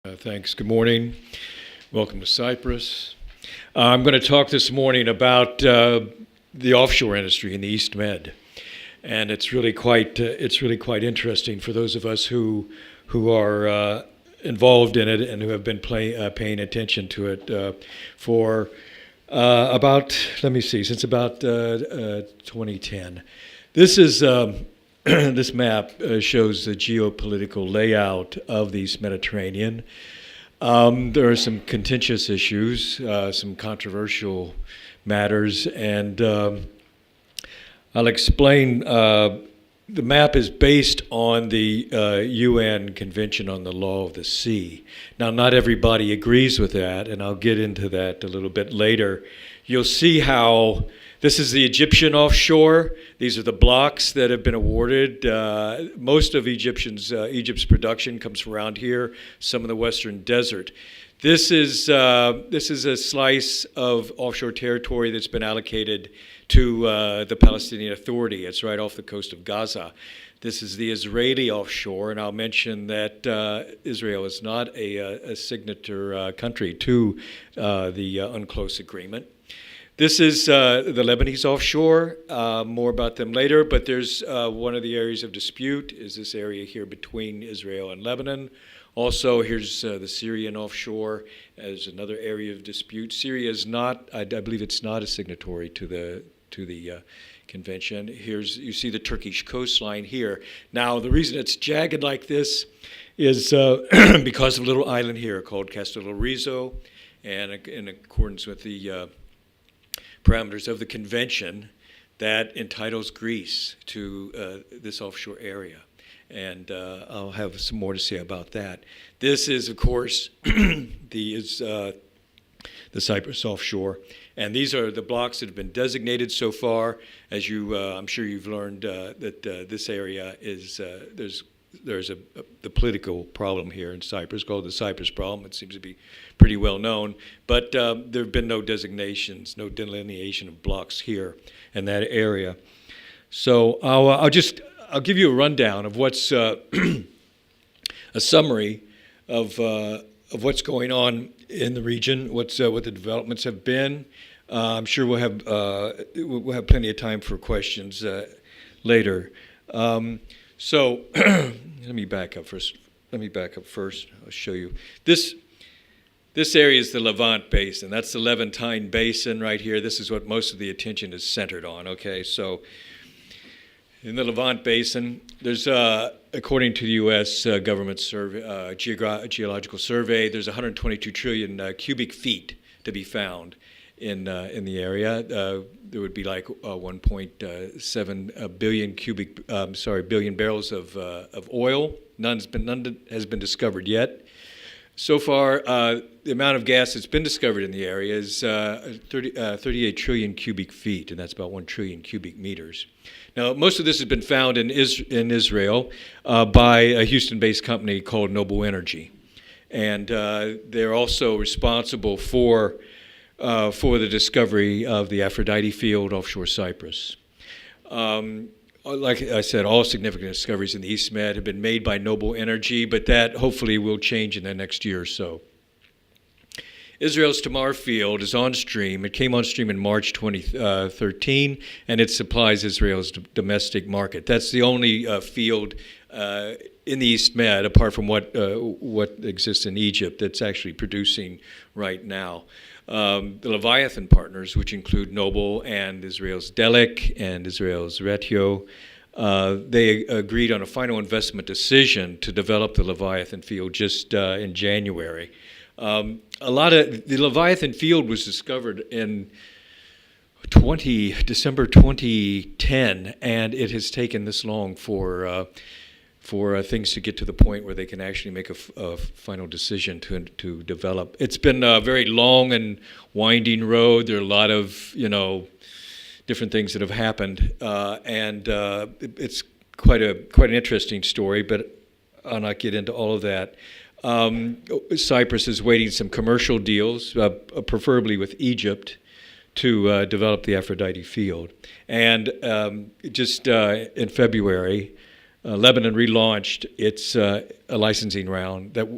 Thanks. Good morning. Welcome to Cyprus. I'm going to talk this morning about the offshore industry in the East Med, and it's really quite interesting for those of us who are involved in it and who have been paying attention to it for since about 2010. This is this map shows the geopolitical layout of the East Mediterranean. There are some contentious issues, some controversial matters, and I'll explain. The map is based on the UN Convention on the Law of the Sea. Now, not everybody agrees with that, and I'll get into that a little bit later. You'll see how this is the Egyptian offshore. These are the blocks that have been awarded. Most of Egypt's production comes from around here, some of the Western Desert. This is a slice of offshore territory that's been allocated to the Palestinian Authority. It's right off the coast of Gaza. This is the Israeli offshore, and I'll mention that Israel is not a signatory country to the UNCLOS agreement. This is the Lebanese offshore. More about them later, but there's one of the areas of dispute is this area here between Israel and Lebanon. Also, here's the Syrian offshore as another area of dispute. Syria is not, I believe it's not a signatory to the convention. You see the Turkish coastline here. Now, the reason it's jagged like this is because of a little island here called Castellorizo, and in accordance with the parameters of the convention that entitles Greece to this offshore area. And I'll have some more to say about that. This is, of course, the Cyprus offshore. And these are the blocks that have been designated so far. As I'm sure you've learned that this area is, there's the political problem here in Cyprus called the Cyprus problem. It seems to be pretty well known, but there have been no designations, no delineation of blocks here in that area. So I'll give you a rundown of what's a summary of what's going on in the region, what the developments have been. I'm sure we'll have plenty of time for questions later. So let me back up first. I'll show you. This area is the Levant Basin. That's the Levantine Basin right here. This is what most of the attention is centered on. Okay, so in the Levant Basin, there's, according to the U.S. government survey, geological survey, there's 122 trillion cubic feet to be found in the area. There would be like 1.7 billion barrels of oil. None has been discovered yet. So far, the amount of gas that's been discovered in the area is 38 trillion cubic feet, and that's about 1 trillion cubic meters. Now, most of this has been found in Israel by a Houston-based company called Noble Energy, and they're also responsible for the discovery of the Aphrodite field offshore Cyprus. Like I said, all significant discoveries in the East Med have been made by Noble Energy, but that hopefully will change in the next year or so. Israel's Tamar field is on stream. It came on stream in March 2013, and it supplies Israel's domestic market. That's the only field in the East Med, apart from what exists in Egypt, that's actually producing right now. The Leviathan partners, which include Noble and Israel's Delek and Israel's Retio, they agreed on a final investment decision to develop the Leviathan field just in January. The Leviathan field was discovered in December 2010, and it has taken this long for things to get to the point where they can actually make a final decision to develop. It's been a very long and winding road. There are a lot of different things that have happened, and it's quite an interesting story. But I'll not get into all of that. Cyprus is waiting some commercial deals, preferably with Egypt, to develop the Aphrodite field. And just in February, Lebanon relaunched its licensing round. That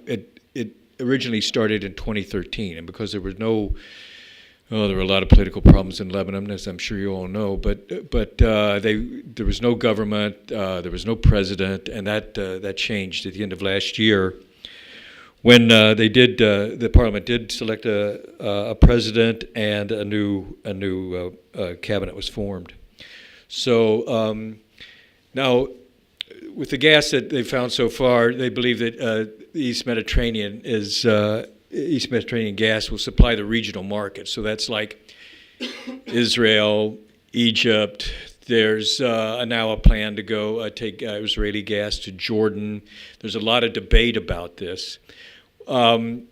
originally started in 2013, and because there were a lot of political problems in Lebanon, as I'm sure you all know. But there was no government, there was no president, and that changed at the end of last year, when the parliament did select a president, and a new cabinet was formed. So now, with the gas that they've found so far, they believe that the East Mediterranean gas will supply the regional market. So that's like Israel, Egypt. There's now a plan to go take Israeli gas to Jordan. There's a lot of debate about this, and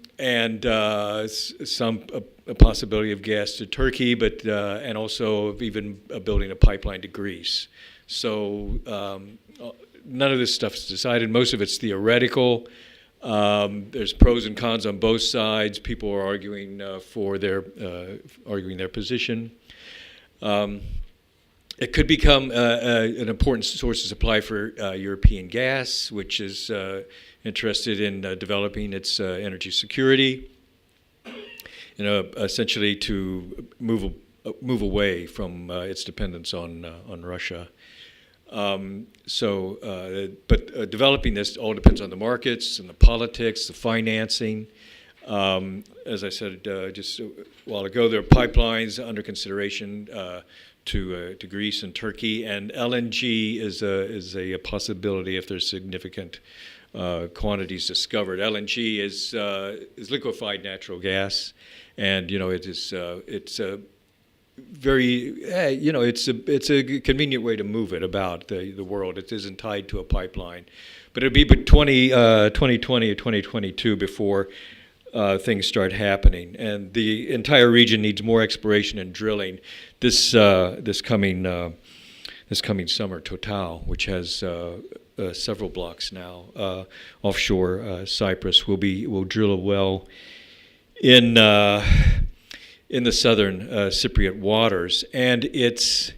a possibility of gas to Turkey, but and also of even building a pipeline to Greece. So none of this stuff is decided. Most of it's theoretical. There's pros and cons on both sides. People are arguing arguing their position. It could become an important source of supply for European gas, which is interested in developing its energy security. Essentially to move away from its dependence on Russia. But developing this all depends on the markets and the politics, the financing. As I said just a while ago, there are pipelines under consideration to Greece and Turkey, and LNG is a possibility if there's significant quantities discovered. LNG is liquefied natural gas, and it's a very, it's a convenient way to move it about the world. It isn't tied to a pipeline. But it'll be 2020 or 2022 before things start happening. And the entire region needs more exploration and drilling. This coming summer, Total, which has several blocks now offshore Cyprus, will drill a well in the southern Cypriot waters, and it's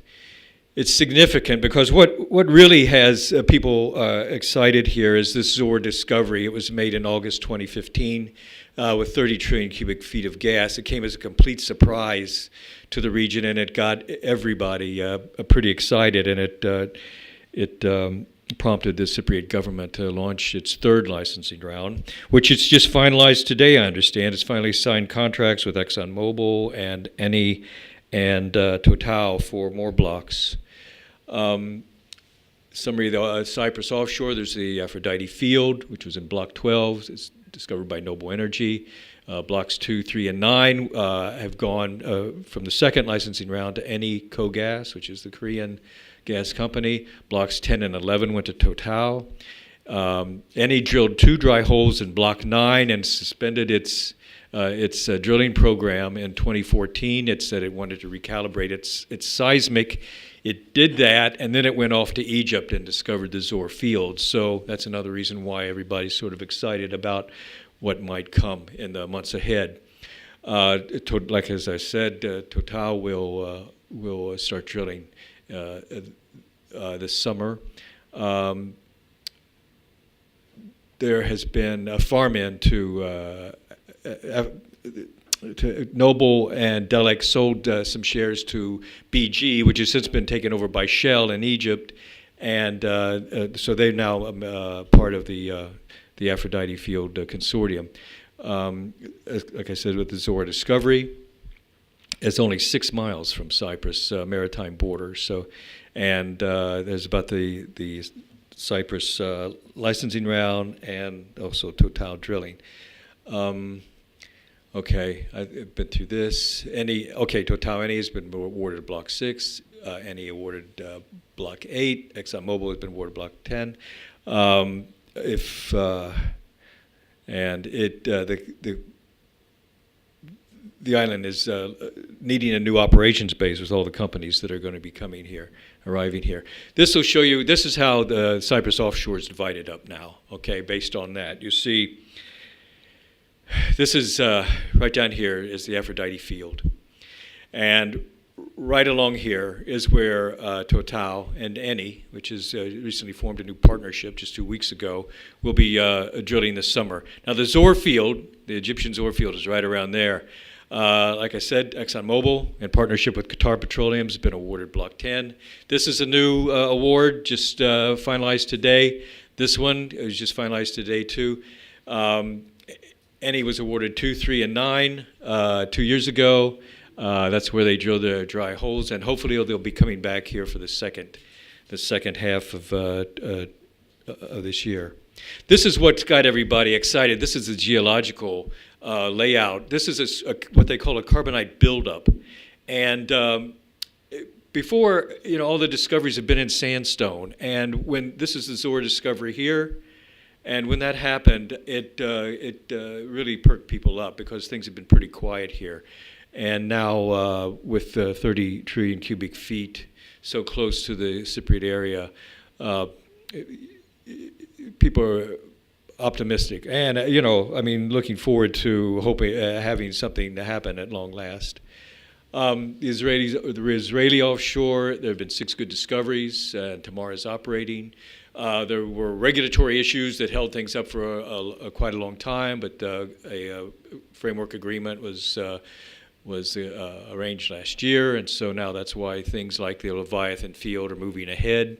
significant because what really has people excited here is this Zohr discovery. It was made in August 2015 with 30 trillion cubic feet of gas. It came as a complete surprise to the region, and it got everybody pretty excited, and it prompted the Cypriot government to launch its third licensing round, which it's just finalized today, I understand. It's finally signed contracts with ExxonMobil and Eni and Total for more blocks. Summary, the Cyprus offshore, there's the Aphrodite field, which was in Block 12. It's discovered by Noble Energy. Blocks 2, 3, and 9 have gone from the second licensing round to Eni Kogas, which is the Korean gas company. Blocks 10 and 11 went to Total. Eni drilled 2 dry holes in Block 9 and suspended its drilling program in 2014. It said it wanted to recalibrate its seismic. It did that, and then it went off to Egypt and discovered the Zohr field. So that's another reason why everybody's sort of excited about what might come in the months ahead. Like as I said, Total will start drilling this summer. There has been a farm-in to Noble, and Delek sold some shares to BG, which has since been taken over by Shell in Egypt, and so they're now part of the Aphrodite Field Consortium. Like I said, with the Zohr discovery, it's only 6 miles from Cyprus maritime border. So, and there's about the Cyprus licensing round and also Total drilling. Okay, I've been through this. Total Eni has been awarded Block 6. Eni awarded Block 8. ExxonMobil has been awarded Block 10. The island is needing a new operations base with all the companies that are going to be arriving here. This will show you, this is how the Cyprus offshore is divided up now, okay, based on that. You see, this is, right down here is the Aphrodite field. And right along here is where Total and Eni, which has recently formed a new partnership just 2 weeks ago, will be drilling this summer. Now the Zohr field, the Egyptian Zohr field, is right around there. Like I said, ExxonMobil, in partnership with Qatar Petroleum, has been awarded Block 10. This is a new award just finalized today. This one was just finalized today too. Eni was awarded 2, 3, and 9 2 years ago. That's where they drill their dry holes, and hopefully they'll be coming back here for the second half of this year. This is what's got everybody excited. This is the geological layout. This is what they call a carbonate buildup, and before, all the discoveries have been in sandstone, and when this is the Zohr discovery here. And when that happened, it really perked people up because things have been pretty quiet here. And now with 30 trillion cubic feet so close to the Cypriot area, people are optimistic. And, looking forward to hoping having something to happen at long last. The Israeli offshore, there have been 6 good discoveries, and Tamar is operating. There were regulatory issues that held things up for quite a long time, but a framework agreement was arranged last year, and so now that's why things like the Leviathan field are moving ahead.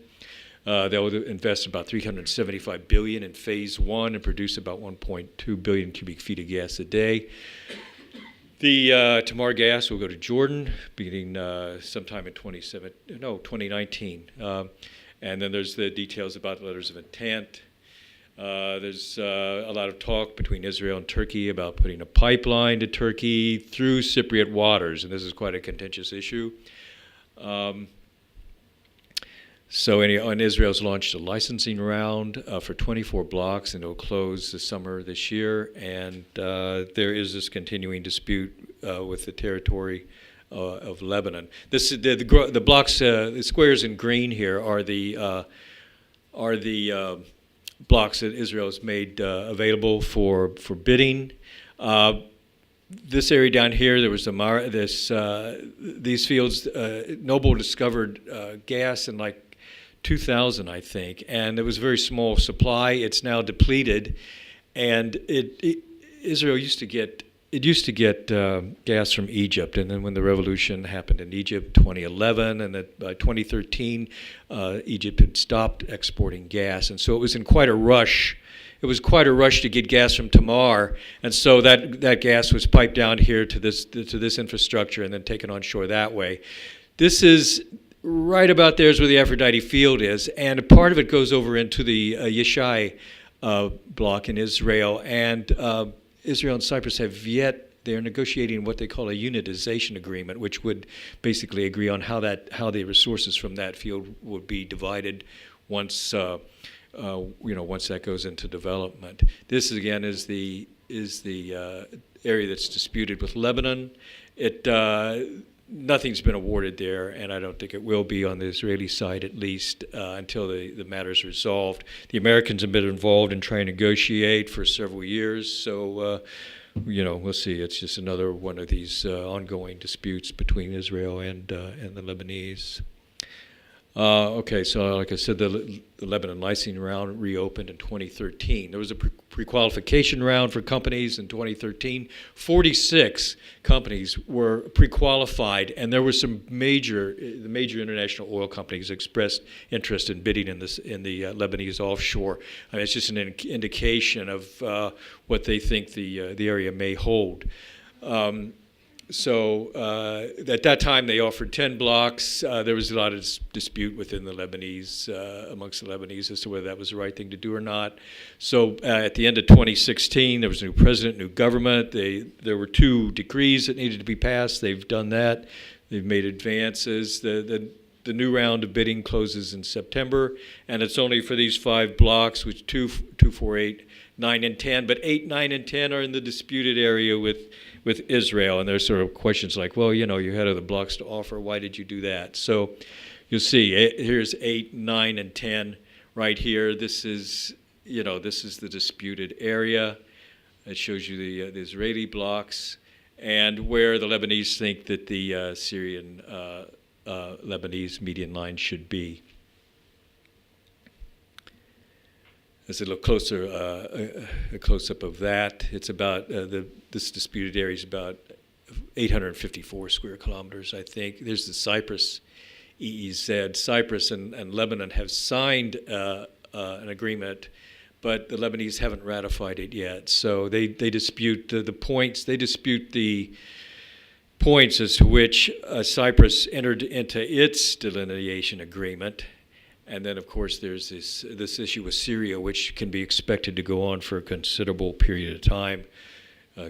They'll invest about $375 billion in phase 1 and produce about 1.2 billion cubic feet of gas a day. The Tamar gas will go to Jordan beginning sometime in 2019. And then there's the details about letters of intent. There's a lot of talk between Israel and Turkey about putting a pipeline to Turkey through Cypriot waters, and this is quite a contentious issue. And Israel's launched a licensing round for 24 blocks, and it'll close the summer this year. And there is this continuing dispute with the territory of Lebanon. The blocks, the squares in green here are the blocks that Israel has made available for bidding. This area down here, there was these fields. Noble discovered gas in like 2000, I think, and there was a very small supply. It's now depleted, and Israel used to get gas from Egypt, and then when the revolution happened in Egypt, 2011, and by 2013, Egypt had stopped exporting gas, and so it was in quite a rush. It was quite a rush to get gas from Tamar, and so that gas was piped down here to this infrastructure and then taken on shore that way. This is right about there is where the Aphrodite field is, and a part of it goes over into the Yeshai block in Israel, and Israel and Cyprus they're negotiating what they call a unitization agreement, which would basically agree on how the resources from that field would be divided once that goes into development. This again is the area that's disputed with Lebanon. Nothing's been awarded there, and I don't think it will be on the Israeli side, at least until the matter's resolved. The Americans have been involved in trying to negotiate for several years, so we'll see. It's just another one of these ongoing disputes between Israel and the Lebanese. Okay, so like I said, the Lebanon licensing round reopened in 2013. There was a pre-qualification round for companies in 2013. 46 companies were pre-qualified, and there were some major international oil companies expressed interest in bidding in the Lebanese offshore. I mean, it's just an indication of what they think the area may hold. So at that time, they offered 10 blocks. There was a lot of dispute within the Lebanese, amongst the Lebanese, as to whether that was the right thing to do or not. So at the end of 2016, there was a new president, new government. There were 2 decrees that needed to be passed. They've done that. They've made advances. The new round of bidding closes in September, and it's only for these 5 blocks, which 2, 4, 8, 9, and 10. But 8, 9, and 10 are in the disputed area with Israel, and there's sort of questions like, well, you had other blocks to offer. Why did you do that? So you'll see, here's 8, 9, and 10 right here. This is the disputed area. It shows you the Israeli blocks, and where the Lebanese think that the Syrian-Lebanese median line should be. As a little closer, a close-up of that, it's about, this disputed area is about 854 square kilometers, I think. There's the Cyprus EEZ. Cyprus and Lebanon have signed an agreement, but the Lebanese haven't ratified it yet. So they dispute the points. They dispute the points as to which Cyprus entered into its delineation agreement. And then, of course, there's this issue with Syria, which can be expected to go on for a considerable period of time,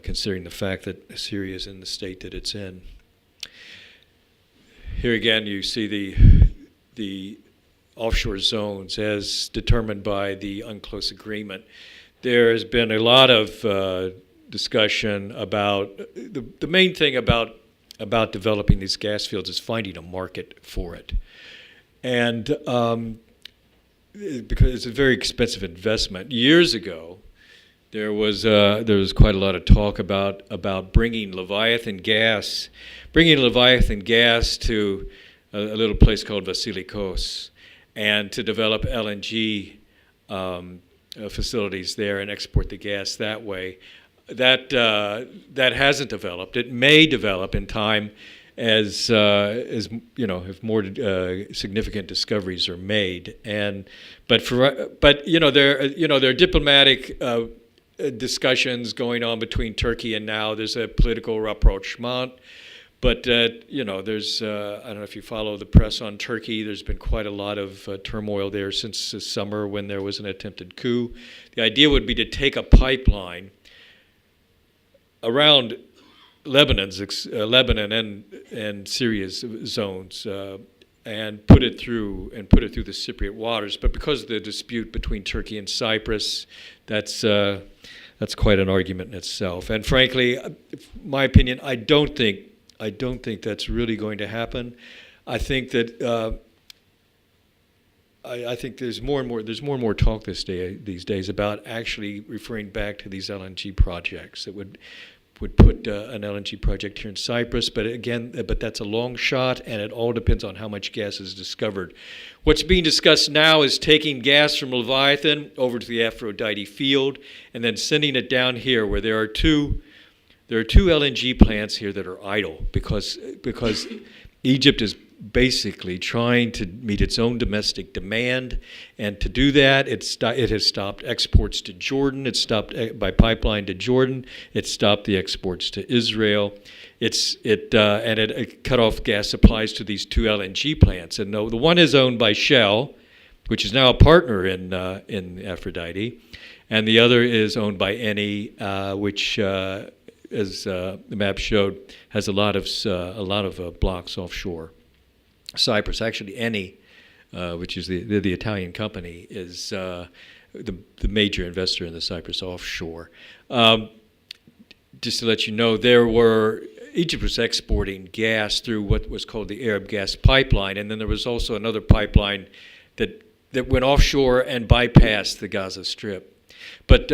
considering the fact that Syria is in the state that it's in. Here again, you see the offshore zones as determined by the UNCLOS agreement. There has been a lot of discussion about the main thing about developing these gas fields is finding a market for it. And because it's a very expensive investment. Years ago, there was quite a lot of talk about bringing Leviathan gas to a little place called Vasilikos, and to develop LNG facilities there and export the gas that way. That hasn't developed. It may develop in time as you know, if more significant discoveries are made. But there are diplomatic discussions going on between Turkey and now. There's a political rapprochement. But there's I don't know if you follow the press on Turkey. There's been quite a lot of turmoil there since the summer when there was an attempted coup. The idea would be to take a pipeline around Lebanon and Syria's zones and put it through the Cypriot waters. But because of the dispute between Turkey and Cyprus, that's quite an argument in itself. And frankly, my opinion, I don't think that's really going to happen. I think that I think there's more and more talk these days about actually referring back to these LNG projects that would put an LNG project here in Cyprus, but that's a long shot, and it all depends on how much gas is discovered. What's being discussed now is taking gas from Leviathan over to the Aphrodite field and then sending it down here, where there are two LNG plants here that are idle because Egypt is basically trying to meet its own domestic demand, and to do that, it has stopped exports to Jordan. It's stopped by pipeline to Jordan. It stopped the exports to Israel. It cut off gas supplies to these two LNG plants. And the one is owned by Shell, which is now a partner in Aphrodite, and the other is owned by Eni, which as the map showed, has a lot of blocks offshore. Cyprus, actually, Eni, which is the Italian company, is the major investor in the Cyprus offshore. Just to let you know, Egypt was exporting gas through what was called the Arab gas pipeline, and then there was also another pipeline that went offshore and bypassed the Gaza Strip. But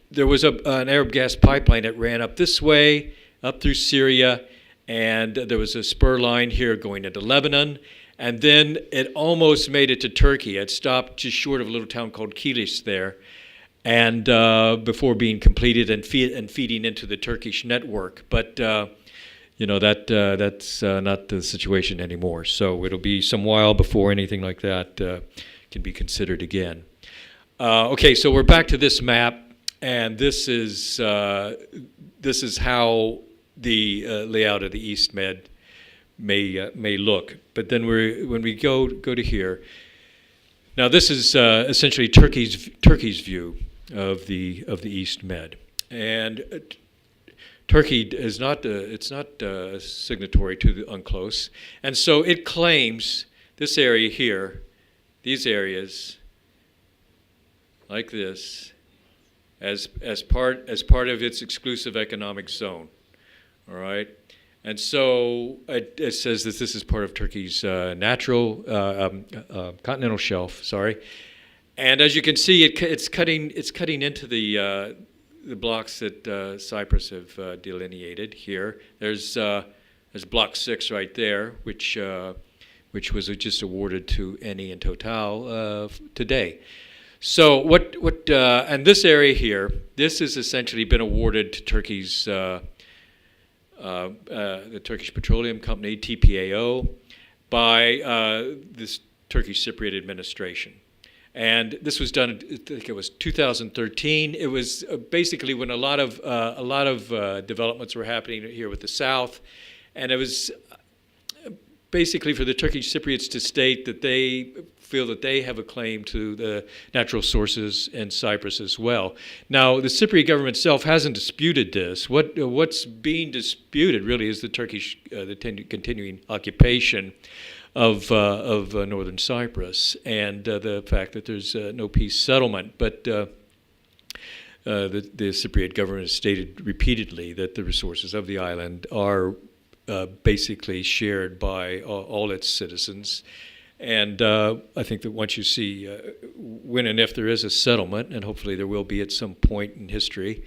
there was an Arab gas pipeline that ran up this way, up through Syria, and there was a spur line here going into Lebanon, and then it almost made it to Turkey. It stopped just short of a little town called Kilis there, and before being completed and feeding into the Turkish network. But that's not the situation anymore. So it'll be some while before anything like that can be considered again. Okay, so we're back to this map. And this is how the layout of the East Med may look. But then when we go to here, now this is essentially Turkey's view of the East Med, and Turkey is not signatory to the UNCLOS, and so it claims this area here, these areas like this, as part of its exclusive economic zone, all right? And so it says that this is part of Turkey's natural continental shelf. Sorry, and as you can see, it's cutting into the the blocks that Cyprus have delineated here. There's Block 6 right there, which was just awarded to Eni and Total today. So and this area here, this has essentially been awarded to Turkey's the Turkish Petroleum Company, TPAO, by this Turkish Cypriot administration. And this was done, I think it was 2013. It was basically when a lot of developments were happening here with the South, and it was basically for the Turkish Cypriots to state that they feel that they have a claim to the natural sources in Cyprus as well. Now, the Cypriot government itself hasn't disputed this. What's being disputed really is the Turkish continuing occupation of northern Cyprus and the fact that there's no peace settlement. But the Cypriot government has stated repeatedly that the resources of the island are basically shared by all its citizens. And I think that once you see when and if there is a settlement, and hopefully there will be at some point in history,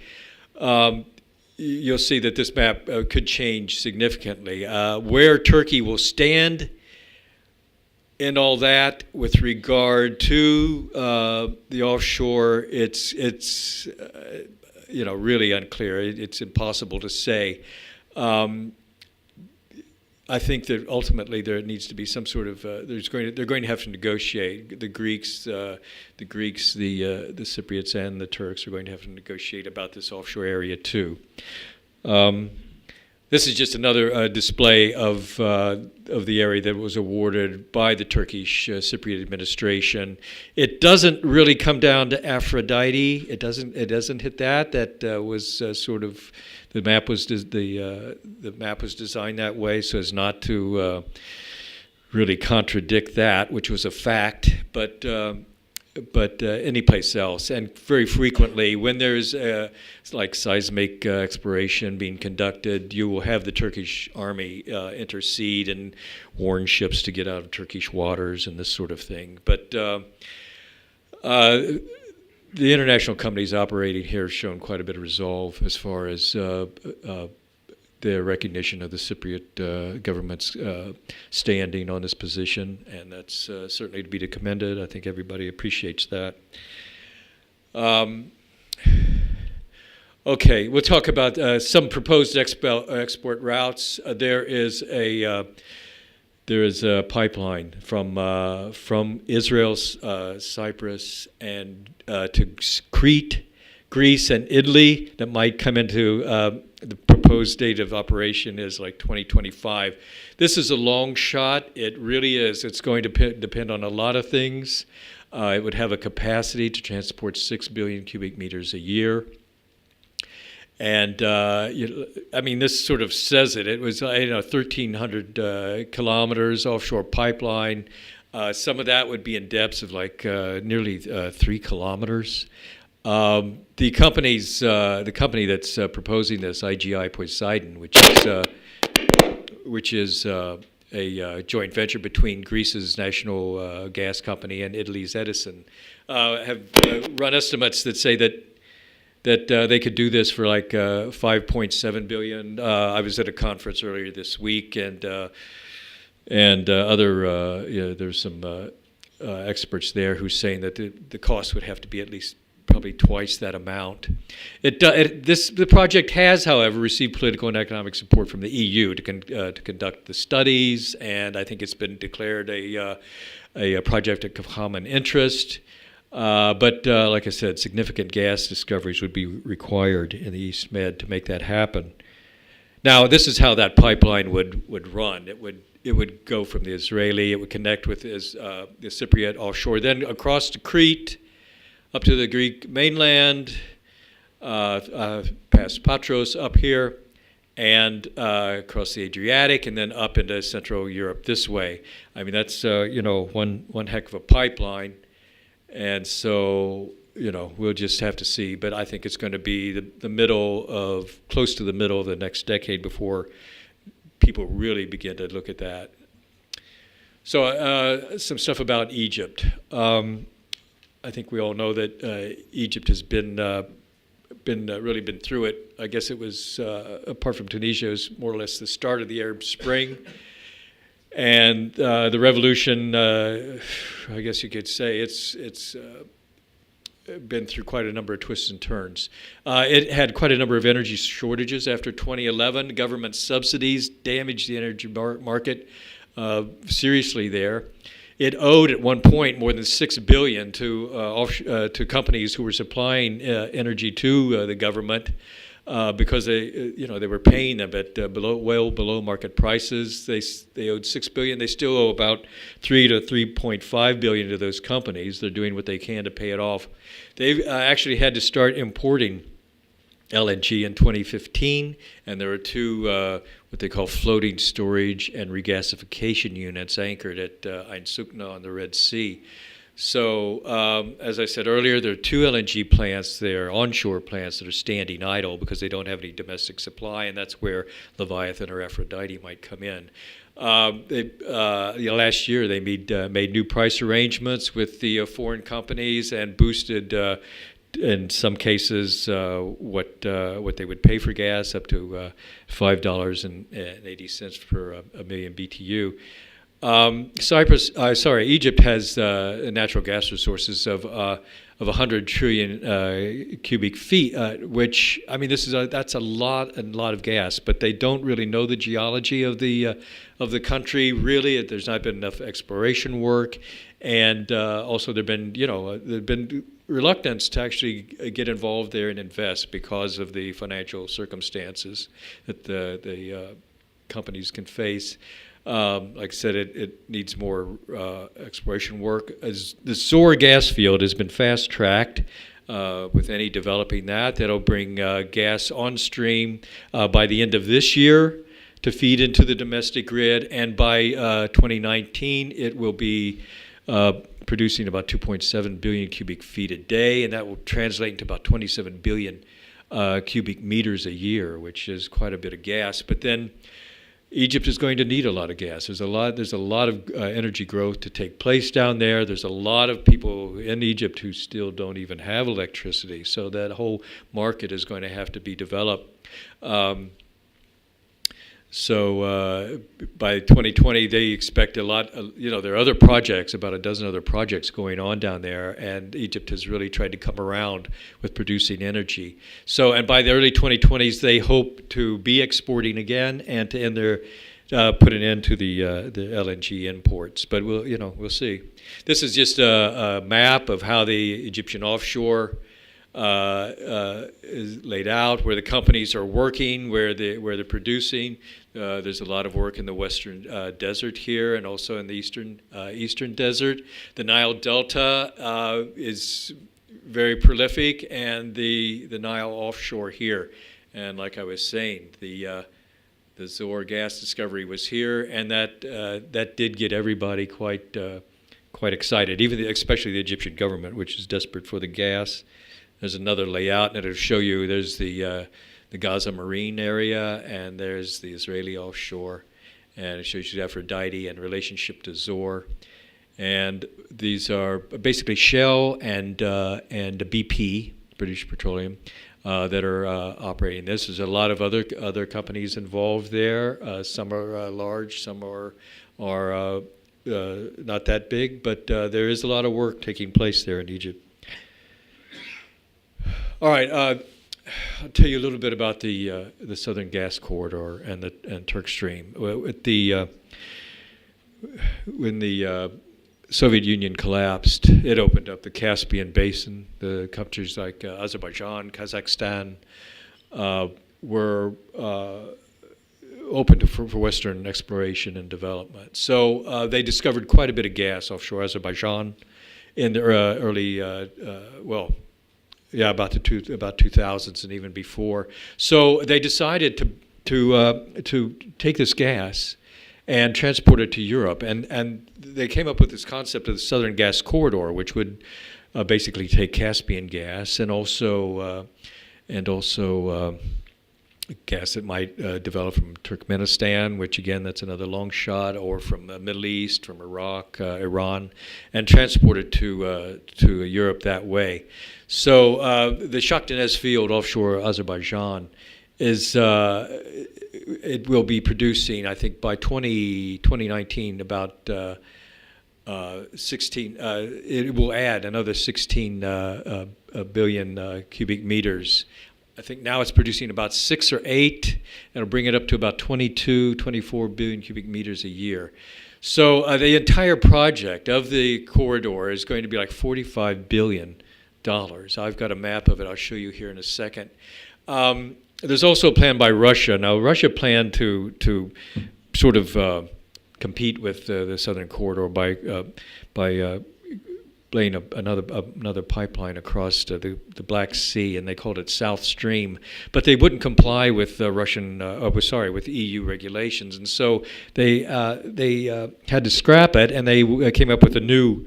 you'll see that this map could change significantly. Where Turkey will stand in all that with regard to the offshore, it's really unclear. It's impossible to say. I think that ultimately there needs to be some sort of they're going to have to negotiate. The Greeks, the Cypriots, and the Turks are going to have to negotiate about this offshore area too. This is just another display of the area that was awarded by the Turkish Cypriot administration. It doesn't really come down to Aphrodite. It doesn't hit that. That was sort of the map was the map was designed that way so as not to really contradict that, which was a fact. But any place else, and very frequently when there's like seismic exploration being conducted, you will have the Turkish army intercede and warn ships to get out of Turkish waters and this sort of thing. But the international companies operating here have shown quite a bit of resolve as far as their recognition of the Cypriot government's standing on this position, and that's certainly to be commended. I think everybody appreciates that. Okay, we'll talk about some proposed export routes. There is a pipeline from Israel, Cyprus, and to Crete, Greece, and Italy that might come into the proposed date of operation is like 2025. This is a long shot. It really is. It's going to depend on a lot of things. It would have a capacity to transport 6 billion cubic meters a year. And this sort of says it. It was 1,300 kilometers offshore pipeline. Some of that would be in depths of like nearly 3 kilometers. The company that's proposing this, IGI Poseidon, which is a joint venture between Greece's national gas company and Italy's Edison, have run estimates that say that they could do this for like 5.7 billion. I was at a conference earlier this week, and there's some experts there who's saying that the cost would have to be at least probably twice that amount. The project has, however, received political and economic support from the EU to conduct the studies, and I think it's been declared a project of common interest. But like I said, significant gas discoveries would be required in the East Med to make that happen. Now, this is how that pipeline would run. It would go from the Israeli, it would connect with the Cypriot offshore, then across to Crete, up to the Greek mainland, past Patros up here, and across the Adriatic, and then up into Central Europe this way. I mean, that's one heck of a pipeline. And so, we'll just have to see. But I think it's going to be close to the middle of the next decade before people really begin to look at that. So some stuff about Egypt. I think we all know that Egypt has been really been through it. I guess it was, apart from Tunisia, it was more or less the start of the Arab Spring. And the revolution, I guess you could say, it's been through quite a number of twists and turns. It had quite a number of energy shortages after 2011. Government subsidies damaged the energy market seriously there. It owed at one point more than $6 billion to companies who were supplying energy to the government because they were paying them at well below market prices. They owed $6 billion. They still owe about $3 to $3.5 billion to those companies. They're doing what they can to pay it off. They've actually had to start importing LNG in 2015, and there are two what they call floating storage and regasification units anchored at Ain Sukna on the Red Sea. So, as I said earlier, there are two LNG plants there, onshore plants that are standing idle because they don't have any domestic supply, and that's where Leviathan or Aphrodite might come in. Last year they made new price arrangements with the foreign companies and boosted, in some cases, what they would pay for gas up to $5.80 per a million BTU. Egypt has natural gas resources of 100 trillion cubic feet, which that's a lot of gas. But they don't really know the geology of the country. Really, there's not been enough exploration work, and also there've been reluctance to actually get involved there and invest because of the financial circumstances that the companies can face. Like I said, it needs more exploration work. As the Zohr gas field has been fast-tracked with any developing that. That'll bring gas on stream by the end of this year to feed into the domestic grid, and by 2019 it will be producing about 2.7 billion cubic feet a day, and that will translate into about 27 billion cubic meters a year, which is quite a bit of gas. But then Egypt is going to need a lot of gas. There's a lot of energy growth to take place down there. There's a lot of people in Egypt who still don't even have electricity, so that whole market is going to have to be developed. So by 2020, they expect a lot. There are other projects, about a dozen other projects going on down there, and Egypt has really tried to come around with producing energy. So, and by the early 2020s, they hope to be exporting again and to end put an end to the LNG imports. But we'll see. This is just a map of how the Egyptian offshore is laid out, where the companies are working, where they're producing. There's a lot of work in the western desert here, and also in the eastern desert. The Nile Delta is very prolific, and the Nile offshore here. And like I was saying, the Zohr gas discovery was here, and that did get everybody quite excited, especially the Egyptian government, which is desperate for the gas. There's another layout, and it'll show you there's the Gaza Marine area, and there's the Israeli offshore, and it shows you Aphrodite and relationship to Zohr. And these are basically Shell and BP, British Petroleum, that are operating this. There's a lot of other companies involved there. Some are large, some are not that big, but there is a lot of work taking place there in Egypt. All right, I'll tell you a little bit about the Southern Gas Corridor and Turk Stream. When the Soviet Union collapsed, it opened up the Caspian Basin. The countries like Azerbaijan, Kazakhstan were open for Western exploration and development. So they discovered quite a bit of gas offshore Azerbaijan in the early, about 2000s and even before. So they decided to take this gas and transport it to Europe, and they came up with this concept of the Southern Gas Corridor, which would basically take Caspian gas and also gas that might develop from Turkmenistan, which again, that's another long shot, or from the Middle East, from Iraq, Iran, and transported to Europe that way. So the Shah Deniz field offshore Azerbaijan is it will be producing, I think, by 2019 about 16. It will add another 16 billion cubic meters. I think now it's producing about 6 or 8. It'll bring it up to about 22, 24 billion cubic meters a year. So the entire project of the corridor is going to be like $45 billion. I've got a map of it. I'll show you here in a second. There's also a plan by Russia. Now, Russia planned to sort of compete with the Southern Corridor by laying another pipeline across the Black Sea, and they called it South Stream. But they wouldn't comply with with EU regulations, and so they had to scrap it, and they came up with a new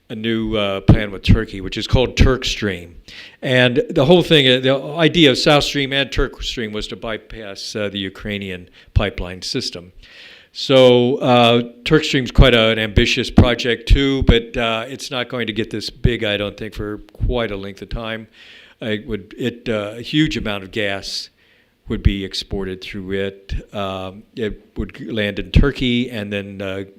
plan with Turkey, which is called Turk Stream. And the whole thing, the idea of South Stream and Turk Stream was to bypass the Ukrainian pipeline system. So Turk Stream's quite an ambitious project too, but it's not going to get this big, I don't think, for quite a length of time. A huge amount of gas would be exported through it. It would land in Turkey and then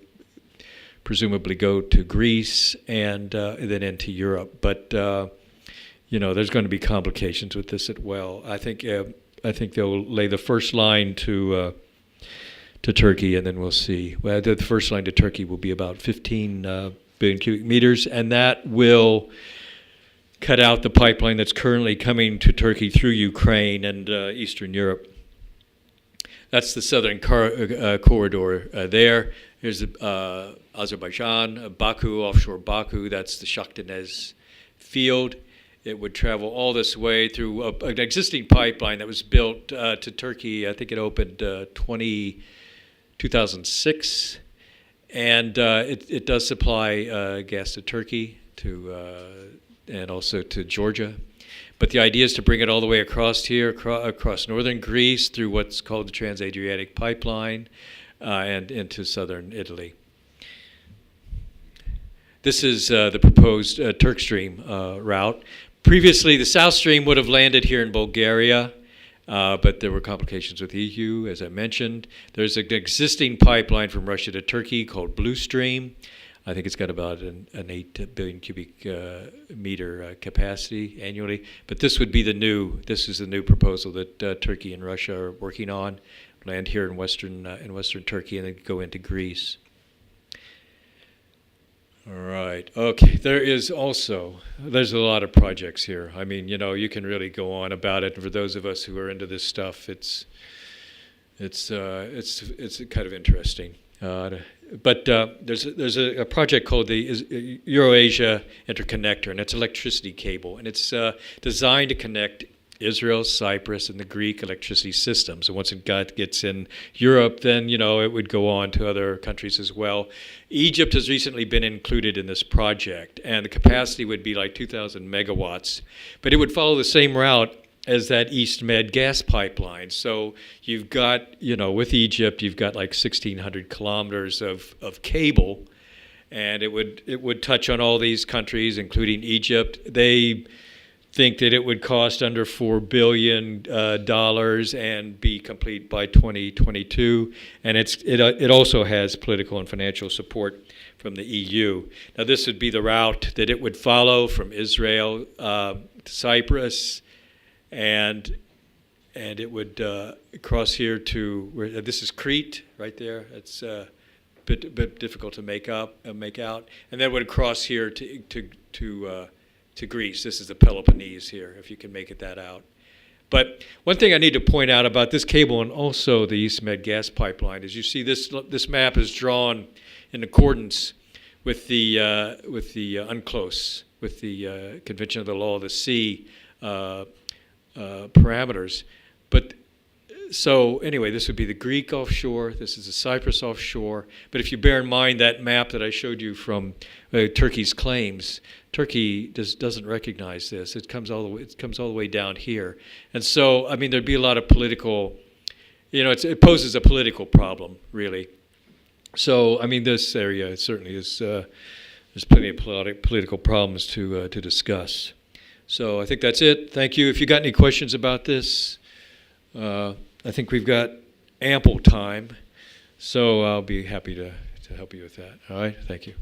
presumably go to Greece and then into Europe. But there's going to be complications with this as well. I think they'll lay the first line to Turkey, and then we'll see. Well, the first line to Turkey will be about 15 billion cubic meters, and that will cut out the pipeline that's currently coming to Turkey through Ukraine and Eastern Europe. That's the southern corridor there. Here's Azerbaijan, Baku, offshore Baku. That's the Shah Deniz field. It would travel all this way through an existing pipeline that was built to Turkey. I think it opened 2006, and it does supply gas to Turkey and also to Georgia. But the idea is to bring it all the way across here, across northern Greece through what's called the Trans-Adriatic pipeline and into southern Italy. This is the proposed Turk Stream route. Previously, the South Stream would have landed here in Bulgaria, but there were complications with EU, as I mentioned. There's an existing pipeline from Russia to Turkey called Blue Stream. I think it's got about an 8 billion cubic meter capacity annually. But this is the new proposal that Turkey and Russia are working on. Land here in western Turkey and then go into Greece. All right. Okay. There's a lot of projects here. I mean, you can really go on about it. And for those of us who are into this stuff, it's kind of interesting. But there's a project called the Euro-Asia Interconnector, and it's an electricity cable, and it's designed to connect Israel, Cyprus, and the Greek electricity systems. And once it gets in Europe, then it would go on to other countries as well. Egypt has recently been included in this project, and the capacity would be like 2,000 megawatts. But it would follow the same route as that East Med gas pipeline. So you've got, with Egypt, you've got like 1,600 kilometers of cable, and it would touch on all these countries, including Egypt. They think that it would cost under $4 billion and be complete by 2022. And it also has political and financial support from the EU. Now, this would be the route that it would follow from Israel to Cyprus, and it would cross here to where this is Crete right there. It's a bit difficult to make out, and then it would cross here to Greece. This is the Peloponnese here, if you can make that out. But one thing I need to point out about this cable and also the East Med gas pipeline is you see this map is drawn in accordance with the UNCLOS, with the Convention of the Law of the Sea parameters. But So anyway, this would be the Greek offshore. This is the Cyprus offshore. But if you bear in mind that map that I showed you from Turkey's claims, Turkey doesn't recognize this. It comes all the way down here. And so, I mean, there'd be a lot of political, it poses a political problem, really. So, I mean, this area certainly is, there's plenty of political problems to discuss. So I think that's it. Thank you. If you got any questions about this, I think we've got ample time. So I'll be happy to help you with that. All right. Thank you.